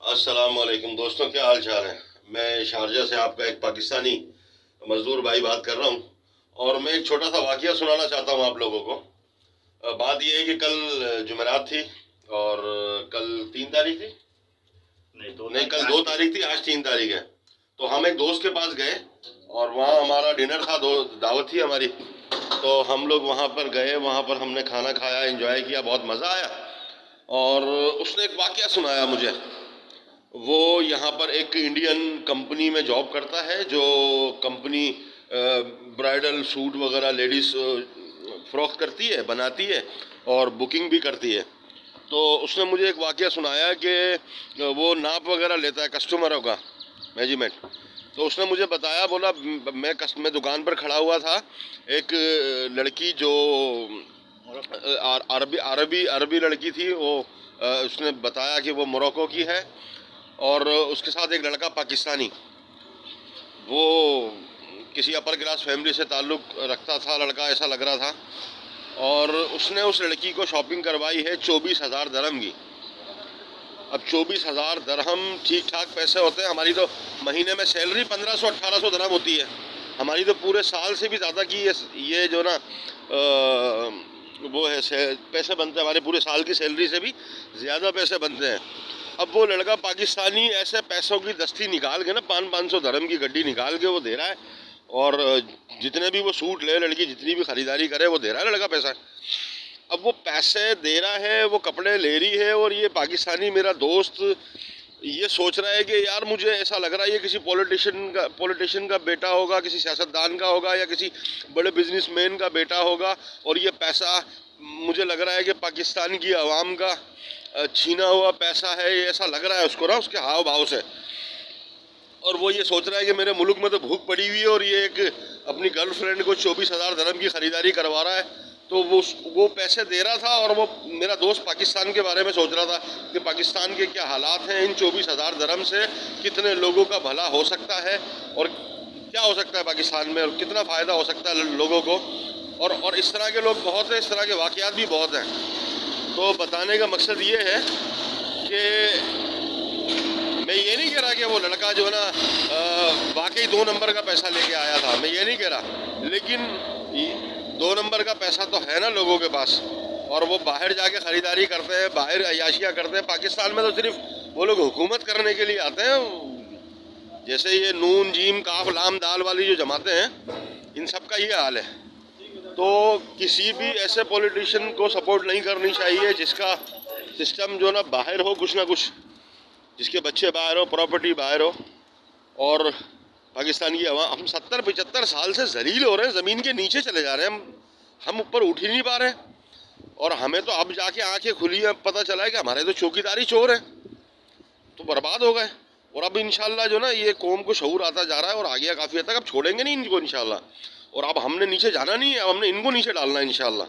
السلام علیکم دوستوں، کیا حال چال ہے؟ میں شارجہ سے آپ کا ایک پاکستانی مزدور بھائی بات کر رہا ہوں، اور میں ایک چھوٹا سا واقعہ سنانا چاہتا ہوں آپ لوگوں کو۔ بات یہ ہے کہ کل جمعرات تھی، اور کل 3 تاریخ تھی، نہیں کل 2 تاریخ تھی، آج 3 تاریخ ہے۔ تو ہم ایک دوست کے پاس گئے، اور وہاں ہمارا ڈنر تھا، دعوت تھی ہماری۔ تو ہم لوگ وہاں پر گئے، وہاں پر ہم نے کھانا کھایا، انجوائے کیا، بہت مزہ آیا۔ اور اس نے ایک واقعہ سنایا مجھے۔ وہ یہاں پر ایک انڈین کمپنی میں جاب کرتا ہے، جو کمپنی برائڈل سوٹ وغیرہ لیڈیز فروخت کرتی ہے، بناتی ہے، اور بکنگ بھی کرتی ہے۔ تو اس نے مجھے ایک واقعہ سنایا کہ وہ ناپ وغیرہ لیتا ہے کسٹمروں کا، میجرمنٹ۔ تو اس نے مجھے بتایا، بولا میں دکان پر کھڑا ہوا تھا، ایک لڑکی جو عربی لڑکی تھی، وہ اس نے بتایا کہ وہ موروکو کی ہے، اور اس کے ساتھ ایک لڑکا پاکستانی، وہ کسی اپر کلاس فیملی سے تعلق رکھتا تھا لڑکا، ایسا لگ رہا تھا۔ اور اس نے اس لڑکی کو شاپنگ کروائی ہے 24,000 درہم کی۔ اب 24,000 درہم ٹھیک ٹھاک پیسے ہوتے ہیں، ہماری تو مہینے میں سیلری 1,500-1,800 درہم ہوتی ہے، ہماری تو پورے سال سے بھی زیادہ کی یہ جو نا وہ ہے پیسے بنتے ہیں، ہمارے پورے سال کی سیلری سے بھی زیادہ پیسے بنتے ہیں۔ اب وہ لڑکا پاکستانی ایسے پیسوں کی دستی نکال کے نا 500 درہم کی گڈی نکال کے وہ دے رہا ہے، اور جتنے بھی وہ سوٹ لے، لڑکی جتنی بھی خریداری کرے، وہ دے رہا ہے لڑکا پیسہ۔ اب وہ پیسے دے رہا ہے، وہ کپڑے لے رہی ہے، اور یہ پاکستانی میرا دوست یہ سوچ رہا ہے کہ یار مجھے ایسا لگ رہا ہے یہ کسی پولیٹیشین کا بیٹا ہوگا، کسی سیاستدان کا ہوگا، یا کسی بڑے بزنس مین کا بیٹا ہوگا، اور یہ پیسہ مجھے لگ رہا ہے کہ پاکستان کی عوام کا چھینا ہوا پیسہ ہے، یہ ایسا لگ رہا ہے اس کو نا، اس کے ہاؤ بھاؤ سے۔ اور وہ یہ سوچ رہا ہے کہ میرے ملک میں تو بھوک پڑی ہوئی ہے، اور یہ ایک اپنی گرل فرینڈ کو 24,000 درہم کی خریداری کروا رہا ہے۔ تو وہ پیسے دے رہا تھا، اور وہ میرا دوست پاکستان کے بارے میں سوچ رہا تھا کہ پاکستان کے کیا حالات ہیں، ان 24,000 درہم سے کتنے لوگوں کا بھلا ہو سکتا ہے، اور کیا ہو سکتا ہے پاکستان میں، اور کتنا فائدہ ہو سکتا ہے لوگوں کو۔ اور اس طرح کے لوگ بہت ہیں، اس طرح کے واقعات بھی بہت ہیں۔ تو بتانے کا مقصد یہ ہے کہ میں یہ نہیں کہہ رہا کہ وہ لڑکا جو ہے نا واقعی 2 نمبر کا پیسہ لے کے آیا تھا، میں یہ نہیں کہہ رہا، لیکن 2 نمبر کا پیسہ تو ہے نا لوگوں کے پاس، اور وہ باہر جا کے خریداری کرتے ہیں، باہر عیاشیاں کرتے ہیں۔ پاکستان میں تو صرف وہ لوگ حکومت کرنے کے لیے آتے ہیں، جیسے یہ نون جیم کاف لام دال والی جو جماعتیں ہیں، ان سب کا یہ حال ہے۔ تو کسی بھی ایسے پولیٹیشین کو سپورٹ نہیں کرنی چاہیے جس کا سسٹم جو نا باہر ہو، کچھ نہ کچھ، جس کے بچے باہر ہو، پراپرٹی باہر ہو۔ اور پاکستان کی عوام، ہم 70-75 سال سے ذلیل ہو رہے ہیں، زمین کے نیچے چلے جا رہے ہیں، ہم اوپر اٹھ ہی نہیں پا رہے ہیں۔ اور ہمیں تو اب جا کے آنکھیں کھلی ہیں، پتہ چلا ہے کہ ہمارے تو چوکیداری چور ہیں، تو برباد ہو گئے۔ اور اب انشاءاللہ جو نا یہ قوم کو شعور آتا جا رہا ہے، اور آگے کافی حد تک اب چھوڑیں گے نہیں ان کو انشاءاللہ۔ اور اب ہم نے نیچے جانا نہیں ہے، اب ہم نے ان کو نیچے ڈالنا ہے انشاءاللہ۔